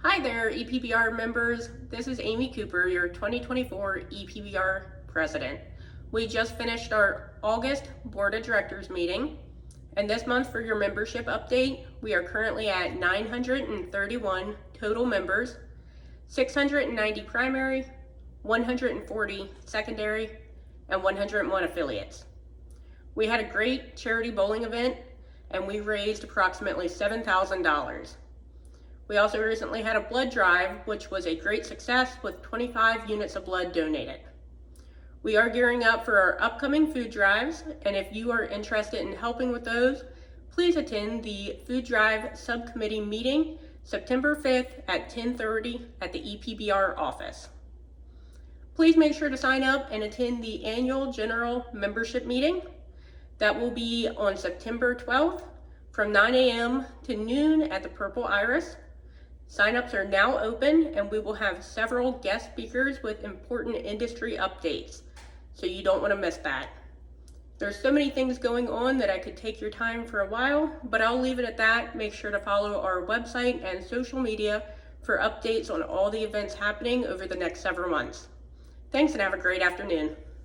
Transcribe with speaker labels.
Speaker 1: Hi there, EPBR members. This is Amy Cooper, your 2024 EPBR president. We just finished our August Board of Directors meeting, and this month for your membership update, we are currently at 931 total members, 690 primary, 140 secondary, and 101 affiliates. We had a great charity bowling event, and we raised approximately $7,000. We also recently had a blood drive, which was a great success with 25 units of blood donated. We are gearing up for our upcoming food drives, and if you are interested in helping with those, please attend the food drive subcommittee meeting September 5th at 10:30 at the EPBR office. Please make sure to sign up and attend the annual general membership meeting. That will be on September 12th from 9 a.m. to noon at the Purple Iris. Sign-ups are now open, and we will have several guest speakers with important industry updates, so you don't want to miss that. There's so many things going on that I could take your time for a while, but I'll leave it at that. Make sure to follow our website and social media for updates on all the events happening over the next several months. Thanks, and have a great afternoon.